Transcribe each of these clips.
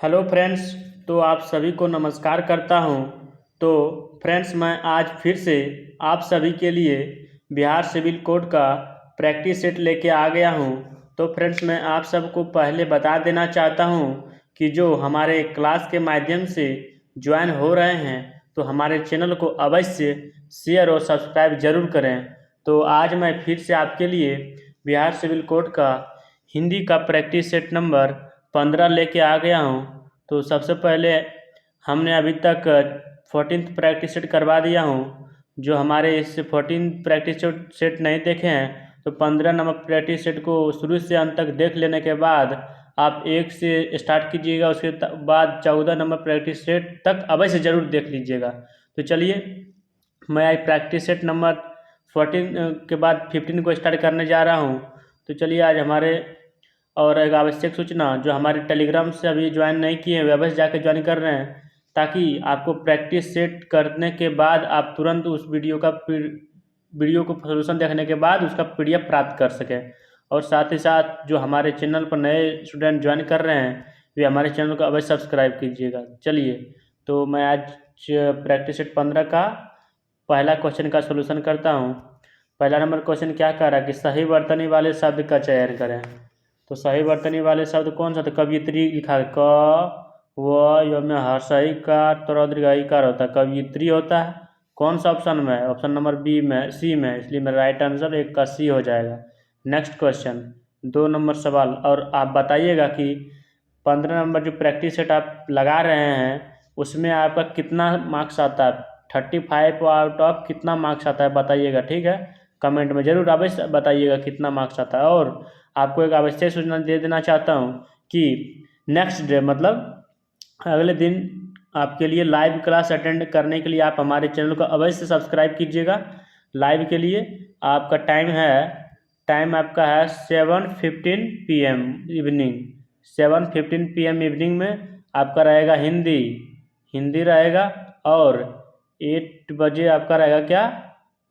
Hello friends. तो आप सभी को नमस्कार करता हूं। तो फ्रेंड्स, मैं आज फिर से आप सभी के लिए बिहार सिविल कोड का प्रैक्टिस सेट लेके आ गया हूं। तो फ्रेंड्स, मैं आप सबको पहले बता देना चाहता हूं कि जो हमारे क्लास के माध्यम से ज्वाइन हो रहे हैं तो हमारे चैनल को अवश्य शेयर और सब्सक्राइब जरूर करें। तो आज मैं फिर से आपके लिए बिहार सिविल कोड का हिंदी का प्रैक्टिस सेट नंबर 15 लेके आ गया हूँ। तो सबसे पहले हमने अभी तक 14th प्रैक्टिस सेट करवा दिया हूँ। जो हमारे इस 14 प्रैक्टिस सेट नहीं देखे हैं तो 15 नंबर प्रैक्टिस सेट को शुरू से अंत तक देख लेने के बाद आप 1 से स्टार्ट कीजिएगा। उसके बाद 14 नंबर प्रैक्टिस सेट तक अवश्य ज़रूर देख लीजिएगा। तो चलिए, मैं आज प्रैक्टिस सेट नंबर 14 के बाद 15 को स्टार्ट करने जा रहा हूँ। तो चलिए, आज हमारे और एक आवश्यक सूचना, जो हमारे टेलीग्राम से अभी ज्वाइन नहीं किए हैं वे अवश्य जाकर ज्वाइन कर रहे हैं, ताकि आपको प्रैक्टिस सेट करने के बाद आप तुरंत उस वीडियो को सोल्यूशन देखने के बाद उसका पीडीएफ प्राप्त कर सकें। और साथ ही साथ जो हमारे चैनल पर नए स्टूडेंट ज्वाइन कर रहे हैं वे हमारे चैनल को अवश्य सब्सक्राइब कीजिएगा। चलिए, तो मैं आज प्रैक्टिस सेट 15 का पहला क्वेश्चन का सोल्यूशन करता हूँ। पहला नंबर क्वेश्चन क्या कह रहा है कि सही वर्तनी वाले शब्द का चयन करें। तो सही वर्तनी वाले शब्द कौन सा था? कवियत्री लिखा है, क व यो में हर्षई का दीर्घई कार होता है, कवियत्री होता है। कौन सा ऑप्शन में है? ऑप्शन नंबर बी में, सी में, इसलिए मेरा राइट आंसर 1 का सी हो जाएगा। नेक्स्ट क्वेश्चन, 2 नंबर सवाल। और आप बताइएगा कि 15 नंबर जो प्रैक्टिस सेट आप लगा रहे हैं उसमें आपका कितना मार्क्स आता है, 35 आउट ऑफ कितना मार्क्स आता है बताइएगा। ठीक है, कमेंट में जरूर अवश्य बताइएगा कितना मार्क्स आता है। और आपको एक आवश्यक सूचना दे देना चाहता हूँ कि नेक्स्ट डे मतलब अगले दिन आपके लिए लाइव क्लास अटेंड करने के लिए आप हमारे चैनल को अवश्य सब्सक्राइब कीजिएगा। लाइव के लिए आपका टाइम आपका है 7:15 PM इवनिंग। 7:15 PM इवनिंग में आपका रहेगा हिंदी रहेगा। और 8 बजे आपका रहेगा क्या,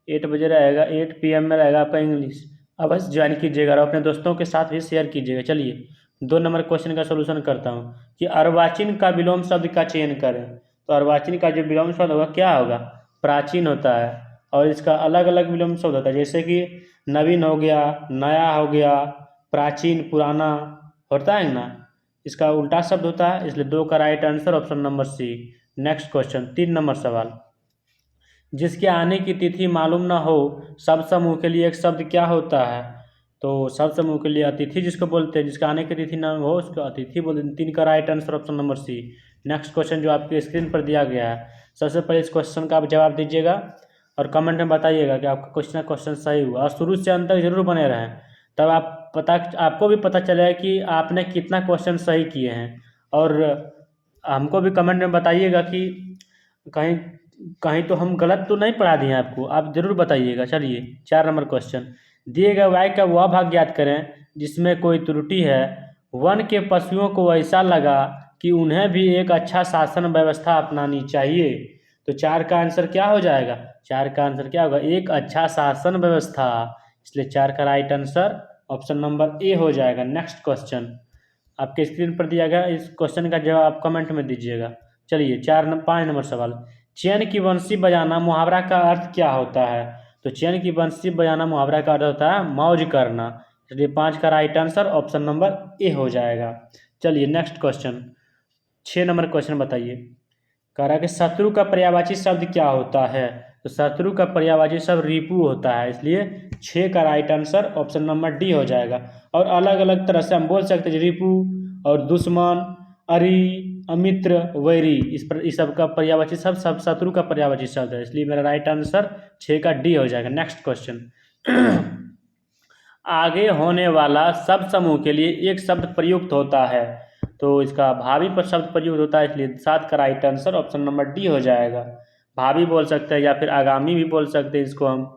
8 बजे रहेगा, 8 PM में रहेगा आपका इंग्लिश। अवश्य ज्वाइन कीजिएगा और अपने दोस्तों के साथ भी शेयर कीजिएगा। चलिए, 2 नंबर क्वेश्चन का सोल्यूशन करता हूँ कि अर्वाचीन का विलोम शब्द का चयन करें। तो अर्वाचीन का जो विलोम शब्द होगा क्या होगा? प्राचीन होता है। और इसका अलग अलग विलोम शब्द होता है, जैसे कि नवीन हो गया, नया हो गया, प्राचीन पुराना होता है ना, इसका उल्टा शब्द होता है। इसलिए 2 का right answer option number C. Next question, 3 number सवाल। जिसके आने की तिथि मालूम ना हो सब समूह के लिए एक शब्द क्या होता है? तो सब समूह के लिए अतिथि जिसको बोलते हैं, जिसका आने की तिथि ना हो उसको अतिथि बोलते हैं। 3 का right answer option number C. Next question जो आपके स्क्रीन पर दिया गया है, सबसे पहले इस क्वेश्चन का आप जवाब दीजिएगा और कमेंट में बताइएगा कि आपका क्वेश्चन सही हुआ। और शुरू से अंत तक जरूर बने रहें, तब आपको भी पता चलेगा कि आपने कितना क्वेश्चन सही किए हैं। और हमको भी कमेंट में बताइएगा कि कहीं कहीं तो हम गलत तो नहीं पढ़ा दिए आपको, आप जरूर बताइएगा। चलिए, 4 नंबर क्वेश्चन। दिए गए वाक्य का वह भाग ज्ञात करें जिसमें कोई त्रुटि है। वन के पशुओं को ऐसा लगा कि उन्हें भी एक अच्छा शासन व्यवस्था अपनानी चाहिए। तो 4 का आंसर क्या हो जाएगा? 4 का आंसर क्या होगा? एक अच्छा शासन व्यवस्था। इसलिए 4 का right answer option number A हो जाएगा। नेक्स्ट क्वेश्चन आपके स्क्रीन पर दिया गया, इस क्वेश्चन का जवाब आप कमेंट में दीजिएगा। चलिए, 5 नंबर सवाल। चैन की बंसी बजाना मुहावरा का अर्थ क्या होता है? तो चैन की बंसी बजाना मुहावरा का अर्थ होता है मौज करना। इसलिए 5 का right answer option number A हो जाएगा। चलिए, नेक्स्ट क्वेश्चन, 6 नंबर क्वेश्चन बताइए। कह रहा है कि शत्रु का पर्यायवाची शब्द क्या होता है? तो शत्रु का पर्यायवाची शब्द रिपु होता है। इसलिए 6 का right answer option number D हो जाएगा। और अलग अलग तरह से हम बोल सकते हैं, रिपु और दुश्मन, अरि, अमित्र, वैरी, इस सब का पर्यायवाची सब शत्रु का पर्यायवाची शब्द है। इसलिए मेरा राइट आंसर 6 का डी हो जाएगा। नेक्स्ट क्वेश्चन आगे होने वाला सब समूह के लिए एक शब्द प्रयुक्त होता है। तो इसका भावी पर शब्द प्रयुक्त होता है, इसलिए 7 का right answer option number D हो जाएगा। भावी बोल सकते हैं या फिर आगामी भी बोल सकते हैं इसको हम।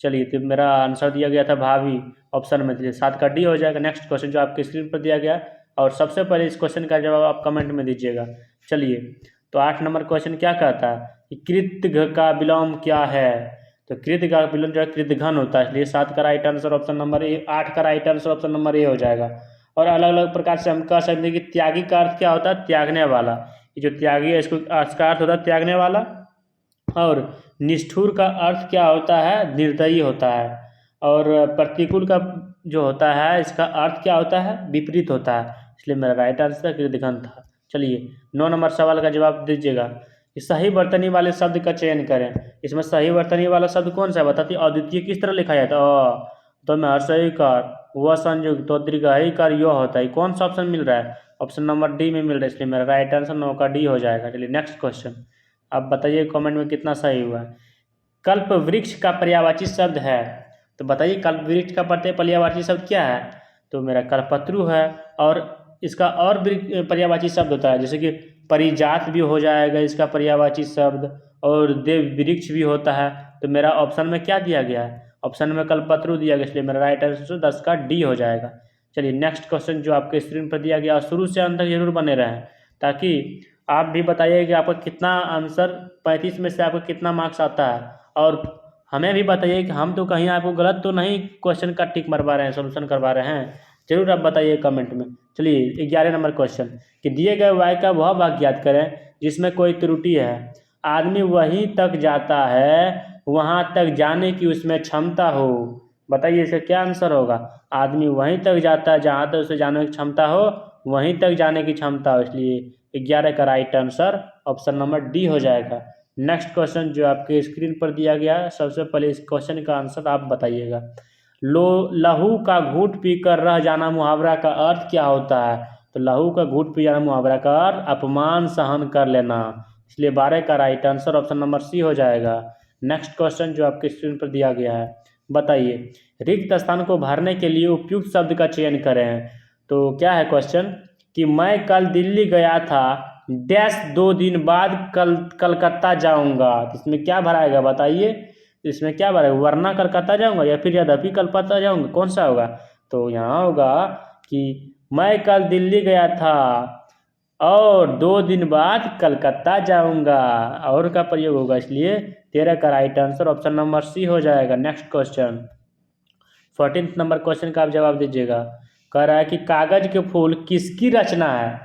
चलिए, तो मेरा आंसर दिया गया था भावी ऑप्शन में, 7 का डी हो जाएगा। नेक्स्ट क्वेश्चन जो आपके स्क्रीन पर दिया गया, और सबसे पहले इस क्वेश्चन का जवाब आप कमेंट में दीजिएगा। चलिए, तो 8 नंबर क्वेश्चन क्या कहता है कि कृतघ्न का विलोम क्या है? तो कृत का विलोम जो है कृतघ्न होता है। इसलिए 7 का right answer option number A, 8 का right answer option number A हो जाएगा। और अलग अलग प्रकार से हम कह सकते हैं कि त्यागी का अर्थ क्या होता है, त्यागने वाला। ये जो त्यागी है इसको इसका अर्थ होता है त्यागने वाला। और निष्ठुर का अर्थ क्या होता है, निर्दयी होता है। और प्रतिकूल का जो होता है इसका अर्थ क्या होता है, विपरीत होता है। इसलिए मेरा राइट आंसर कृतघ्न था। चलिए 9 नंबर सवाल का जवाब दीजिएगा कि सही वर्तनी वाले शब्द का चयन करें। इसमें सही वर्तनी वाला शब्द कौन सा है बताती, अद्वितीय किस तरह लिखा जाता है, तो में हर्षई कार, वह संयुक्त, तो दीर्घई कार यो होता है। कौन सा ऑप्शन मिल रहा है, ऑप्शन नंबर डी में मिल रहा है। इसलिए मेरा राइट आंसर 9 का डी हो जाएगा। चलिए नेक्स्ट क्वेश्चन, आप बताइए कमेंट में कितना सही हुआ है। कल्प वृक्ष का पर्यायवाची शब्द है, तो बताइए कल्प वृक्ष का पर्यायवाची शब्द क्या है, तो मेरा कल्पत्रु है। और इसका और पर्यायवाची शब्द होता है, जैसे कि परिजात भी हो जाएगा इसका पर्यायवाची शब्द, और देव वृक्ष भी होता है। तो मेरा ऑप्शन में क्या दिया गया है, ऑप्शन में कल्पत्रु दिया गया, इसलिए मेरा राइट आंसर 10 का डी हो जाएगा। चलिए नेक्स्ट क्वेश्चन जो आपके स्क्रीन पर दिया गया, शुरू से अंत तक जरूर बने रहें, ताकि आप भी बताइए कि आपका कितना आंसर 35 में से आपको कितना मार्क्स आता है। और हमें भी बताइए कि हम तो कहीं आपको गलत तो नहीं क्वेश्चन का टिक मरवा रहे हैं, सोल्यूशन करवा रहे हैं, जरूर आप बताइए कमेंट में। चलिए 11 नंबर क्वेश्चन कि दिए गए वाक्य का वह भाग ज्ञात करें जिसमें कोई त्रुटि है। आदमी वहीं तक जाता है वहाँ तक जाने की उसमें क्षमता हो। बताइए इसका क्या आंसर होगा, आदमी वहीं तक जाता है जहाँ तक उसे जाने की क्षमता हो, वहीं तक जाने की क्षमता हो। इसलिए 11 का right answer option number D हो जाएगा। नेक्स्ट क्वेश्चन जो आपके स्क्रीन पर दिया गया है, सबसे पहले इस क्वेश्चन का आंसर आप बताइएगा। लहू का घूंट पीकर रह जाना मुहावरा का अर्थ क्या होता है, तो लहू का घूंट पी जाना मुहावरा का अर्थ अपमान सहन कर लेना। इसलिए 12 का right answer option number C हो जाएगा। नेक्स्ट क्वेश्चन जो आपके स्क्रीन पर दिया गया है, बताइए रिक्त स्थान को भरने के लिए उपयुक्त शब्द का चयन करें। तो क्या है क्वेश्चन कि मैं कल दिल्ली गया था डैश 2 दिन बाद कलकत्ता जाऊंगा। इसमें क्या भराएगा बताइए, इसमें क्या भराएगा, वरना कलकत्ता जाऊंगा या फिर यद्यपि कलकत्ता जाऊंगा, कौन सा होगा, तो यहाँ होगा कि मैं कल दिल्ली गया था और 2 दिन बाद कलकत्ता जाऊंगा, और का प्रयोग होगा। इसलिए 13 का right answer option number C हो जाएगा। नेक्स्ट क्वेश्चन 14 नंबर क्वेश्चन का आप जवाब दीजिएगा। कह रहा है कि कागज के फूल किसकी रचना है,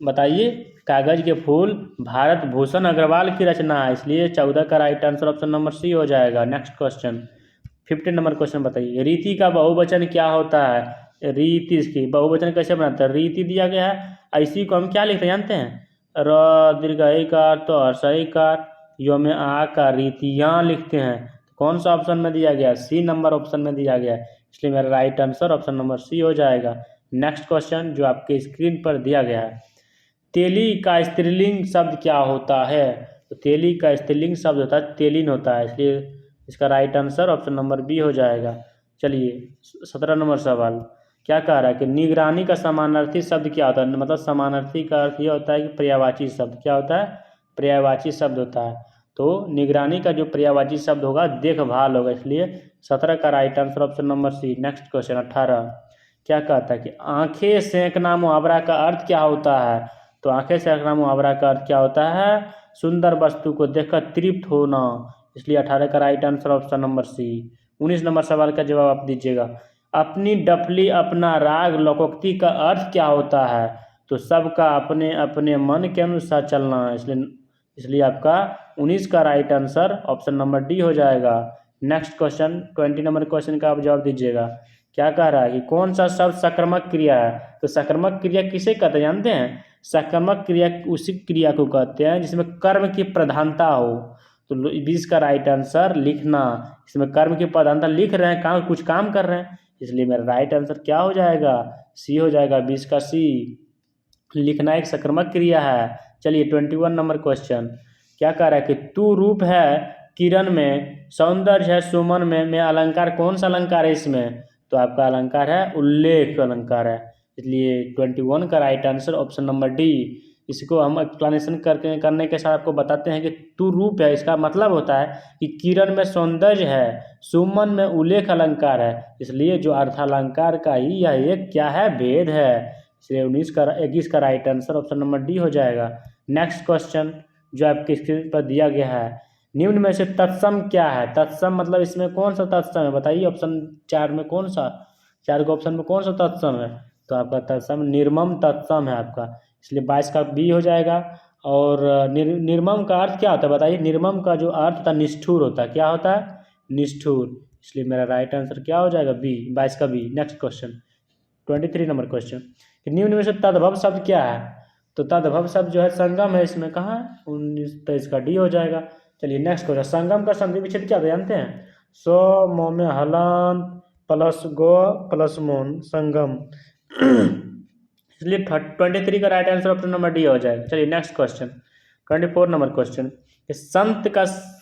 बताइए कागज के फूल भारत भूषण अग्रवाल की रचना है। इसलिए 14 का right answer option number C हो जाएगा। नेक्स्ट क्वेश्चन 15 नंबर क्वेश्चन बताइए रीति का बहुवचन क्या होता है। रीति, इसकी बहुवचन कैसे बनाते हैं, रीति दिया गया है, ऐसी को हम क्या लिखते हैं जानते हैं, र दीर्घई कार तो हर्षई कार यो में आ का रीतियाँ लिखते हैं। कौन सा ऑप्शन में दिया गया, सी नंबर ऑप्शन में दिया गया है। इसलिए मेरा right answer option number C हो जाएगा। नेक्स्ट क्वेश्चन जो आपके स्क्रीन पर दिया गया है, तेली का स्त्रीलिंग शब्द क्या होता है, तो तेली का स्त्रीलिंग शब्द होता है तेलिन होता है। इसलिए इसका right answer option number B हो जाएगा। चलिए 17 नंबर सवाल क्या कह रहा है कि निगरानी का समानार्थी शब्द क्या होता है, मतलब समानार्थी का अर्थ ये होता है कि पर्यायवाची शब्द क्या होता है, पर्यायवाची शब्द होता है। तो निगरानी का जो पर्यायवाची शब्द होगा देखभाल होगा। इसलिए 17 का right answer option number C. Next question 18 क्या कहता है कि आंखें सेंकना मुहावरा का अर्थ क्या होता है, तो आंखें सेंकना मुहावरा का अर्थ क्या होता है, सुंदर वस्तु को देखकर तृप्त होना। इसलिए 18 का right answer option number C. 19 number सवाल का जवाब आप दीजिएगा। अपनी डफली अपना राग लोकोक्ति का अर्थ क्या होता है, तो सबका अपने अपने मन के अनुसार चलना। इसलिए आपका 19 का right answer option number D हो जाएगा। नेक्स्ट क्वेश्चन 20 नंबर क्वेश्चन का आप जवाब दीजिएगा। क्या कह रहा है कि कौन सा शब्द सक्रमक क्रिया है, तो सक्रमक क्रिया किसे कहते हैं जानते हैं, सक्रमक क्रिया उसी क्रिया को कहते हैं जिसमें कर्म की प्रधानता हो। तो 20 का राइट आंसर लिखना, इसमें कर्म की प्रधानता लिख रहे हैं, काम कुछ काम कर रहे हैं। इसलिए मेरा राइट आंसर क्या हो जाएगा, सी हो जाएगा। 20 का सी, लिखना एक सक्रमक क्रिया है। चलिए 21 नंबर क्वेश्चन क्या कह रहा है कि तू रूप है किरण में, सौंदर्य है सुमन में अलंकार कौन सा अलंकार है इसमें, तो आपका अलंकार है उल्लेख अलंकार है। इसलिए 21 का right answer option number D. इसको हम एक्सप्लेनेशन करने के साथ आपको बताते हैं कि तू रूप है, इसका मतलब होता है कि किरण में सौंदर्य है, सुमन में उल्लेख अलंकार है। इसलिए जो अर्थालंकार का ही यह एक क्या है, भेद है। इसलिए 21 का right answer option number D हो जाएगा। नेक्स्ट क्वेश्चन जो आपके स्क्रीन पर दिया गया है, निम्न में से तत्सम क्या है, तत्सम मतलब इसमें कौन सा तत्सम है बताइए, ऑप्शन 4 में कौन सा, 4 के ऑप्शन में कौन सा तत्सम है, तो आपका तत्सम निर्मम तत्सम है आपका, इसलिए 22 का बी हो जाएगा। और निर्मम का अर्थ क्या होता है बताइए? निर्मम का जो अर्थ होता है निष्ठुर होता है। क्या होता है? निष्ठुर। इसलिए मेरा राइट आंसर क्या हो जाएगा? बी, 22 का B. Next question, 23 number question, निम्न में से तद्भव शब्द क्या है? तो तद्भव शब्द जो है संगम है, इसमें कहाँ है? 19, तो इसका डी हो जाएगा। चलिए नेक्स्ट क्वेश्चन, संगम का संधि विच्छेद क्या होता है जानते हैं? सो मो में हलन प्लस गो प्लस मोन, संगम। इसलिए 23 का right answer option number D हो जाएगा। चलिए नेक्स्ट क्वेश्चन, 24 नंबर क्वेश्चन,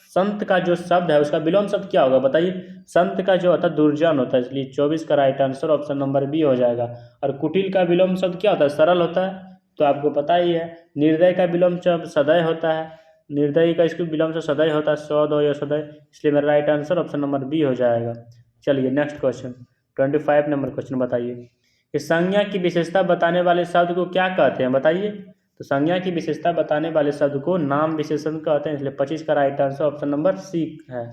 संत का जो शब्द है उसका विलोम शब्द क्या होगा बताइए? संत का जो होता है दुर्जन होता है, इसलिए 24 का right answer option number B हो जाएगा। और कुटिल का विलोम शब्द क्या होता है? सरल होता है, तो आपको पता ही है। निर्दय का विलोम शब्द सदय होता है, निर्दयी का इसको विलोम शब्द सदय होता है, सौदय या सदय, इसलिए मेरा right answer option number B हो जाएगा। चलिए नेक्स्ट क्वेश्चन, 25 नंबर क्वेश्चन बताइए कि संज्ञा की विशेषता बताने वाले शब्द को क्या कहते हैं बताइए? तो संज्ञा की विशेषता बताने वाले शब्द को नाम विशेषण कहते हैं, इसलिए 25 का right answer option number C है।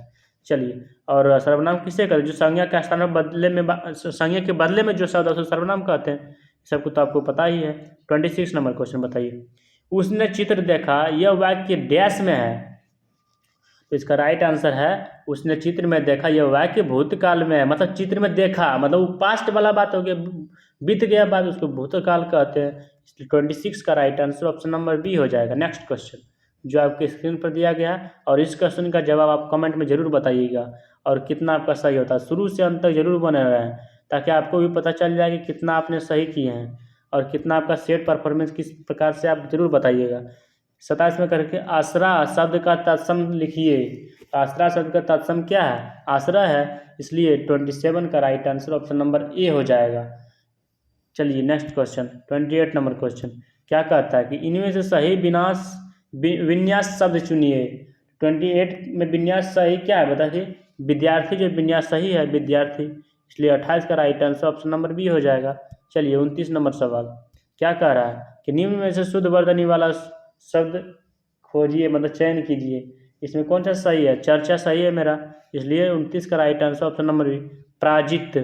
चलिए, और सर्वनाम किसे कहते हैं? जो संज्ञा के स्थान में बदले में संज्ञा के बदले में जो शब्द है उसको सर्वनाम कहते हैं, सबको तो आपको पता ही है। 26 नंबर क्वेश्चन बताइए, उसने चित्र देखा यह वाक्य डैश में है, तो इसका राइट आंसर है उसने चित्र में देखा, यह वाक्य भूतकाल में है। मतलब चित्र में देखा मतलब वो पास्ट वाला बात हो गया, बीत गया बात, उसको भूतकाल कहते हैं, इसलिए 26 का right answer option number B हो जाएगा। नेक्स्ट क्वेश्चन जो आपके स्क्रीन पर दिया गया, और इस क्वेश्चन का जवाब आप कमेंट में जरूर बताइएगा और कितना आपका सही होता है। शुरू से अंत तक जरूर बने रहें ताकि आपको भी पता चल जाए कि कितना आपने सही किए हैं और कितना आपका सेट परफॉर्मेंस किस प्रकार से, आप जरूर बताइएगा। 27 में करके आसरा शब्द का तत्सम लिखिए। आसरा शब्द का तत्सम क्या है? आसरा है, इसलिए 27 का right answer option number A हो जाएगा। चलिए नेक्स्ट क्वेश्चन, 28 नंबर क्वेश्चन क्या कहता है कि इनमें से सही विन्यास शब्द चुनिए। 28 में विन्यास सही क्या है बताइए? विद्यार्थी, जो विन्यास सही है विद्यार्थी, इसलिए 28 का right answer option number B हो जाएगा। चलिए 29 नंबर सवाल क्या कह रहा है कि निम्न में से शुद्ध वर्तनी वाला शब्द खोजिए, मतलब चयन कीजिए। इसमें कौन सा सही है? चर्चा सही है मेरा, इसलिए 29 का right answer option number B. Prajit,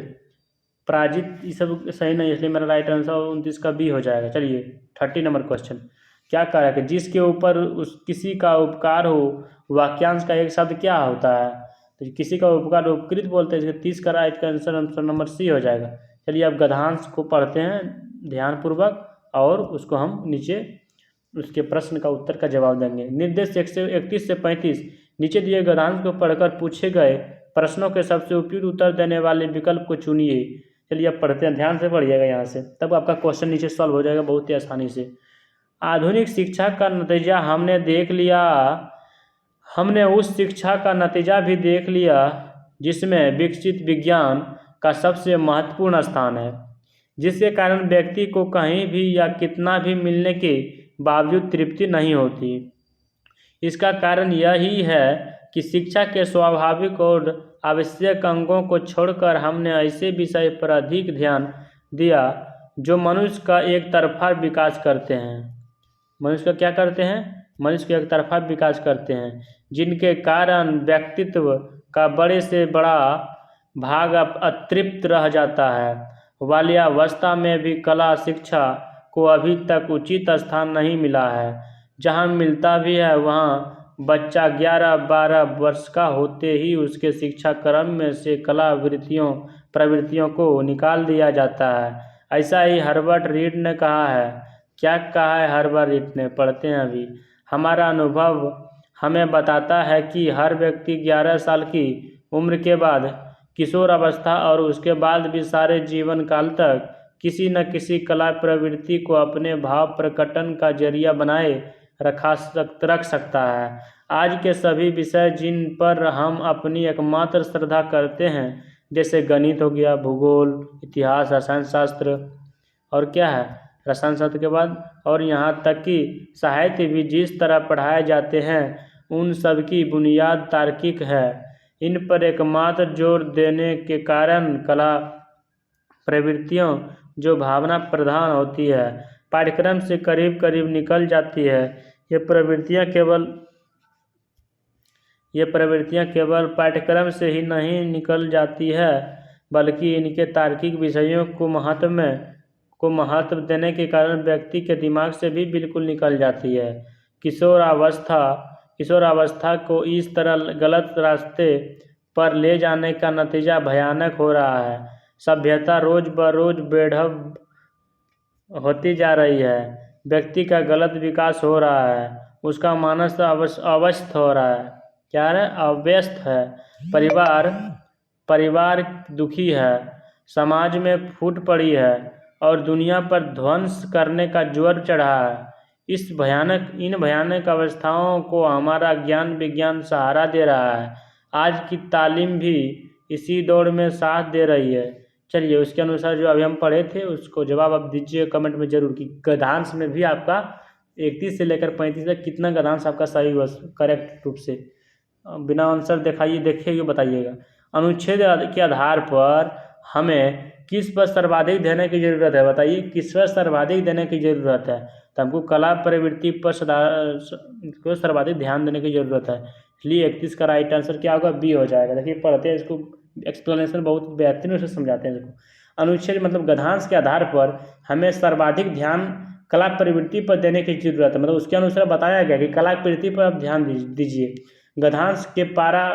Prajit ये सब सही नहीं, इसलिए मेरा राइट आंसर 29 का बी हो जाएगा। चलिए 30 नंबर क्वेश्चन क्या कह रहा है कि जिसके ऊपर उस किसी का उपकार हो, वाक्यांश का एक शब्द क्या होता है? तो किसी का उपकार उपकृत बोलते हैं, इसलिए 30 का right answer option number C हो जाएगा। चलिए अब गद्यांश को पढ़ते हैं ध्यानपूर्वक और उसको हम नीचे उसके प्रश्न का उत्तर का जवाब देंगे। निर्देश 131 से 35 नीचे दिए गद्यांश को पढ़कर पूछे गए प्रश्नों के सबसे उपयुक्त उत्तर देने वाले विकल्प को चुनिए। चलिए अब पढ़ते हैं, ध्यान से पढ़िएगा यहाँ से, तब आपका क्वेश्चन नीचे सॉल्व हो जाएगा बहुत ही आसानी से। आधुनिक शिक्षा का नतीजा हमने देख लिया, हमने उस शिक्षा का नतीजा भी देख लिया जिसमें विकसित विज्ञान का सबसे महत्वपूर्ण स्थान है, जिसके कारण व्यक्ति को कहीं भी या कितना भी मिलने के बावजूद तृप्ति नहीं होती। इसका कारण यही है कि शिक्षा के स्वाभाविक और आवश्यक अंगों को छोड़कर हमने ऐसे विषय पर अधिक ध्यान दिया जो मनुष्य का एक तरफा विकास करते हैं। मनुष्य का क्या करते हैं? मनुष्य का एक तरफा विकास करते हैं, जिनके कारण व्यक्तित्व का बड़े से बड़ा भाग अतृप्त रह जाता है। बाल्यावस्था में भी कला शिक्षा को अभी तक उचित स्थान नहीं मिला है। जहाँ मिलता भी है वहाँ बच्चा 11-12 वर्ष का होते ही उसके शिक्षा क्रम में से कला प्रवृत्तियों को निकाल दिया जाता है। ऐसा ही हर्बर्ट रीड ने कहा है। क्या कहा है हर्बर्ट रीड ने? पढ़ते हैं अभी। हमारा अनुभव हमें बताता है कि हर व्यक्ति 11 साल की उम्र के बाद किशोर अवस्था और उसके बाद भी सारे जीवन काल तक किसी न किसी कला प्रवृत्ति को अपने भाव प्रकटन का जरिया बनाए रख सकता है। आज के सभी विषय जिन पर हम अपनी एकमात्र श्रद्धा करते हैं, जैसे गणित हो गया, भूगोल, इतिहास, रसायन शास्त्र, और क्या है रसायन शास्त्र के बाद, और यहाँ तक कि साहित्य भी जिस तरह पढ़ाए जाते हैं उन सब की बुनियाद तार्किक है। इन पर एकमात्र जोर देने के कारण कला प्रवृत्तियों जो भावना प्रधान होती है पाठ्यक्रम से करीब करीब निकल जाती है। ये प्रवृत्तियाँ केवल पाठ्यक्रम से ही नहीं निकल जाती है बल्कि इनके तार्किक विषयों को महत्व में को महत्व देने के कारण व्यक्ति के दिमाग से भी बिल्कुल निकल जाती है। किशोरावस्था को इस तरह गलत रास्ते पर ले जाने का नतीजा भयानक हो रहा है। सभ्यता रोज बरोज बेढब होती जा रही है। व्यक्ति का गलत विकास हो रहा है, उसका मानस अवस्थ हो रहा है। क्या है? अव्यस्त है। परिवार दुखी है, समाज में फूट पड़ी है और दुनिया पर ध्वंस करने का ज्वर चढ़ा है। इन भयानक अवस्थाओं को हमारा ज्ञान विज्ञान सहारा दे रहा है। आज की तालीम भी इसी दौड़ में साथ दे रही है। चलिए, उसके अनुसार जो अभी हम पढ़े थे उसको जवाब आप दीजिए कमेंट में जरूर कि गद्यांश में भी आपका 31 से लेकर 35 तक कितना गद्यांश आपका सही हुआ करेक्ट रूप से। बिना आंसर देखिए बताइएगा। अनुच्छेद के आधार पर हमें किस पर सर्वाधिक देने की जरूरत है? बताइए, किस पर सर्वाधिक देने की जरूरत है? तो हमको कला प्रवृत्ति पर सर्वाधिक ध्यान देने की जरूरत है। इसलिए 31 का राइट आंसर क्या होगा? बी हो जाएगा। देखिए, पढ़ते हैं इसको, एक्सप्लेनेशन बहुत बेहतरीन से समझाते हैं इसको। अनुच्छेद मतलब गद्यांश के आधार पर हमें सर्वाधिक ध्यान कला प्रवृत्ति पर देने की जरूरत है। मतलब उसके अनुसार बताया गया कि कला प्रवृत्ति पर आप ध्यान दीजिए। गद्यांश के पारा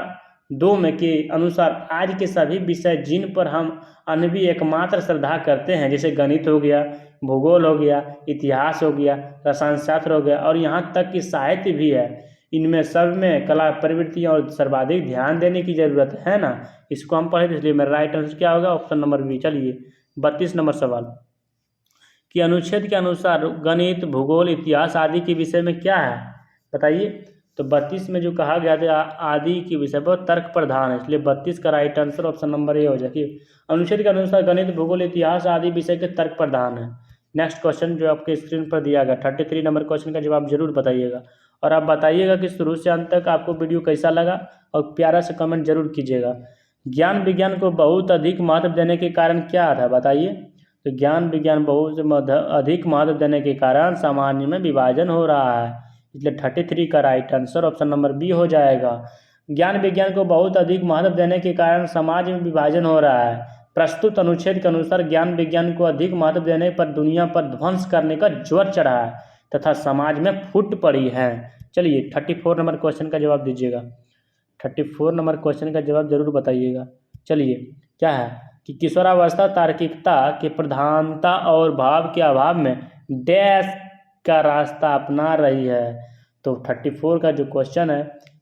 2 में के अनुसार आज के सभी विषय जिन पर हम अनबी एकमात्र श्रद्धा करते हैं, जैसे गणित हो गया, भूगोल हो गया, इतिहास हो गया, रसायन शास्त्र हो गया और यहाँ तक कि साहित्य भी है, इनमें सब में कला प्रवृत्ति और सर्वाधिक ध्यान देने की जरूरत है ना। इसको हम पढ़े, इसलिए मेरा राइट आंसर क्या होगा? Option number B. चलिए, 32 नंबर सवाल कि अनुच्छेद के अनुसार गणित, भूगोल, इतिहास आदि के विषय में क्या है? बताइए। तो 32 में जो कहा गया था आदि के विषय पर तर्क प्रधान है, इसलिए 32 का right answer option number A हो जाएगी। अनुच्छेद के अनुसार गणित, भूगोल, इतिहास आदि विषय के तर्क प्रधान है। नेक्स्ट क्वेश्चन जो आपके स्क्रीन पर दिया गया 33 नंबर क्वेश्चन का जवाब जरूर बताइएगा और आप बताइएगा कि शुरू से अंत तक आपको वीडियो कैसा लगा और प्यारा से कमेंट जरूर कीजिएगा। ज्ञान विज्ञान को बहुत अधिक महत्व देने के कारण क्या था? बताइए। तो ज्ञान विज्ञान बहुत अधिक महत्व देने के कारण सामान्य में विभाजन हो रहा है, इसलिए 33 का right answer option number B हो जाएगा। ज्ञान विज्ञान को बहुत अधिक महत्व देने के कारण समाज में विभाजन हो रहा है। प्रस्तुत अनुच्छेद के अनुसार ज्ञान विज्ञान को अधिक महत्व देने पर दुनिया पर ध्वंस करने का ज्वर चढ़ा है तथा समाज में फूट पड़ी है। चलिए, 34 नंबर क्वेश्चन का जवाब दीजिएगा। 34 नंबर क्वेश्चन का जवाब जरूर बताइएगा। चलिए, क्या है कि किशोरावस्था तार्किकता की प्रधानता और भाव के अभाव में डैश का रास्ता अपना रही है। तो 34 का जो क्वेश्चन है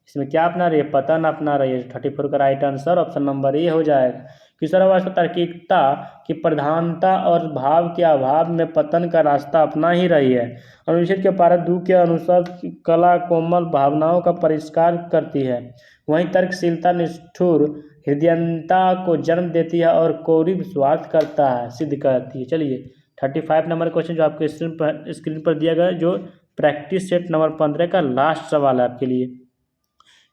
इसमें क्या अपना रही है? पतन अपना रही है। 34 का right answer option number A हो जाएगा। किशोरावस्था तार्किकता की प्रधानता और भाव के अभाव में पतन का रास्ता अपना ही रही है। अनुच्छेद के पारा 2 के अनुसार कला कोमल भावनाओं का परिष्कार करती है, वहीं तर्कशीलता निष्ठुर हृदयता को जन्म देती है और कौरिव स्वार्थ करता है सिद्ध करती है। चलिए, 35 नंबर क्वेश्चन जो आपके स्क्रीन पर दिया गया जो प्रैक्टिस सेट नंबर 15 का लास्ट सवाल है आपके लिए।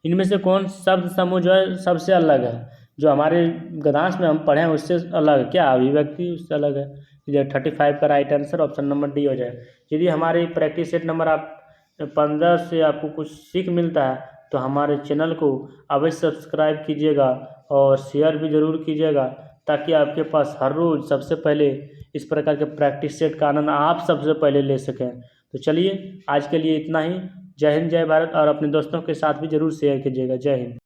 इनमें से कौन शब्द समूह जो है सबसे अलग है? जो हमारे गद्यांश में हम पढ़े हैं उससे अलग, क्या अभिव्यक्ति उससे अलग है? ये 35 का right answer option number D हो जाए। यदि हमारी प्रैक्टिस सेट नंबर 15 से आपको कुछ सीख मिलता है तो हमारे चैनल को अवश्य सब्सक्राइब कीजिएगा और शेयर भी ज़रूर कीजिएगा, ताकि आपके पास हर रोज़ सबसे पहले इस प्रकार के प्रैक्टिस सेट का आनंद आप सबसे पहले ले सकें। तो चलिए, आज के लिए इतना ही। जय हिंद, जय भारत और अपने दोस्तों के साथ भी ज़रूर शेयर कीजिएगा। जय हिंद।